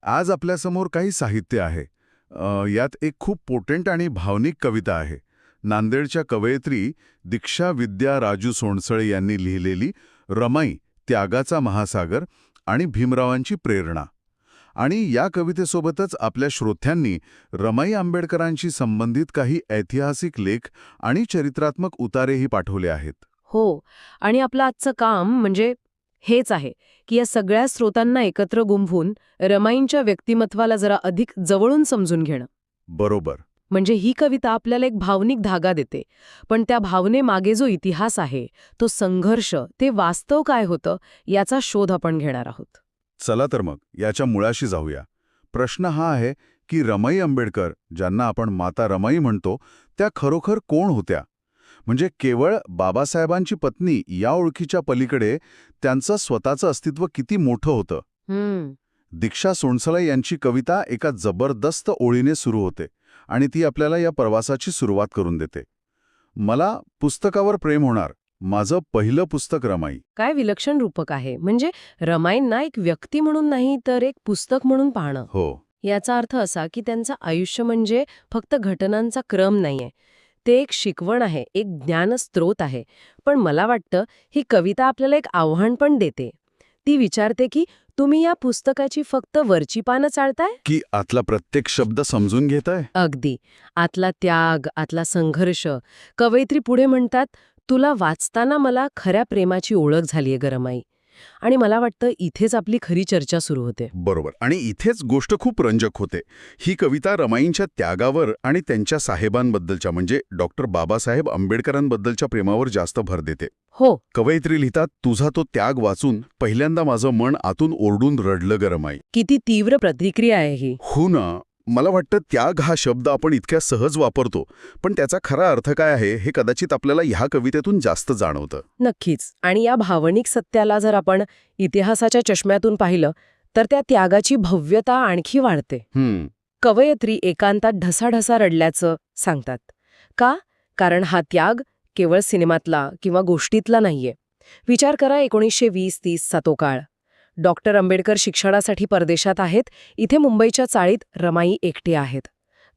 आज आपल्यासमोर काही साहित्य आहे. यात एक खूप पोटेंट आणि भावनिक कविता आहे. नांदेडच्या कवयित्री दीक्षा विद्या राजू सोनसळे यांनी लिहिलेली रमाई, त्यागाचा महासागर आणि भीमरावांची प्रेरणा. आणि या कवितेसोबतच आपल्या श्रोत्यांनी रमाई आंबेडकरांशी संबंधित काही ऐतिहासिक लेख आणि चरित्रात्मक उतारेही पाठवले आहेत. हो. आणि आपलं आजचं काम म्हणजे हेच आहे की या सगळ्या स्रोतांना एकत्र गुंफून रमाईंच्या व्यक्तिमत्वाला जरा अधिक जवळून समजून घेणं. बरोबर. म्हणजे ही कविता आपल्याला एक भावनिक धागा देते, पण त्या भावनेमागे जो इतिहास आहे, तो संघर्ष, ते वास्तव काय होतं याचा शोध आपण घेणार आहोत. चला तर मग याच्या मुळाशी जाऊया. प्रश्न हा आहे की रमाई आंबेडकर, ज्यांना आपण माता रमाई म्हणतो, त्या खरोखर कोण होत्या? म्हणजे केवळ बाबासाहेबांची पत्नी या ओळखीच्या पलीकडे त्यांचं स्वतःचं अस्तित्व किती मोठं होतं? दीक्षा सोनसळे यांची कविता एका जबरदस्त ओळीने सुरू होते आणि ती आपल्याला या प्रवासाची सुरुवात करून देते. मला पुस्तकावर प्रेम होणार, माझं पहिलं पुस्तक रमाई. काय विलक्षण रूपक आहे. म्हणजे रमाईंना एक व्यक्ती म्हणून नाही तर एक पुस्तक म्हणून पाहणं. हो. याचा अर्थ असा की त्यांचं आयुष्य म्हणजे फक्त घटनांचा क्रम नाहीये, ते एक शिकवण आहे, एक ज्ञानस्रोत आहे. पण मला वाटतं ही कविता आपल्याला एक आव्हान पण देते. ती विचारते की तुम्ही या पुस्तकाची फक्त वरची पानं चाळताय की आतला प्रत्येक शब्द समजून घेताय? अगदी. आतला त्याग, आतला संघर्ष. कवयित्री पुढे म्हणतात, तुला वाचताना मला खऱ्या प्रेमाची ओळख झालीये ग रमाई. आणि मला वाटतं इथेच आपली खरी चर्चा सुरू होते. बरोबर. आणि इथेच गोष्ट खूप रंजक होते. ही कविता रमाईंच्या त्यागावर आणि त्यांच्या साहेबांबद्दलच्या म्हणजे डॉक्टर बाबासाहेब आंबेडकरांबद्दलच्या प्रेमावर जास्त भर देते. हो. कवयित्री लिहितात, तुझा तो त्याग वाचून पहिल्यांदा माझं मन आतून ओरडून रडलं ग रमाई. किती तीव्र प्रतिक्रिया आहे ही. हो ना. मला वाटतं त्याग हा शब्द आपण इतक्या सहज वापरतो, पण त्याचा खरा अर्थ काय आहे हे कदाचित आपल्याला ह्या कवितेतून जास्त जाणवतं. नक्कीच. आणि या भावनिक सत्याला जर आपण इतिहासाच्या चष्म्यातून पाहिलं तर त्या त्यागाची भव्यता आणखी वाढते. कवयित्री एकांतात ढसाढसा रडल्याचं सांगतात. का? कारण हा त्याग केवळ सिनेमातला किंवा गोष्टीतला नाहीये. विचार करा 1920-30चा तो काळ. डॉक्टर आंबेडकर शिक्षणासाठी परदेशात आहेत. इथे मुंबईच्या चाळीत रमाई एकटी आहेत.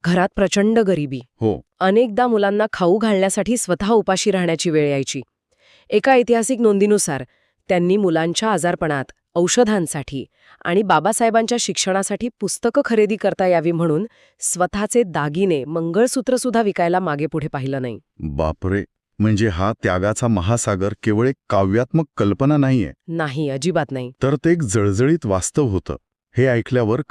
घरात प्रचंड गरिबी. हो. अनेकदा मुलांना खाऊ घालण्यासाठी स्वतः उपाशी राहण्याची वेळ यायची. एका ऐतिहासिक नोंदीनुसार त्यांनी मुलांच्या आजारपणात, औषधांसाठी आणि बाबासाहेबांच्या शिक्षणासाठी पुस्तकं खरेदी करता यावी म्हणून स्वतःचे दागिने, मंगळसूत्रसुद्धा विकायला मागेपुढे पाहिलं नाही. बापरे. म्हणजे हा त्यागाचा महासागर केवळ एक काव्यात्मक कल्पना नाहीये. नाही, अजिबात नाही. तर ते एक जळजळीत वास्तव होतं. हे ऐकल्यावर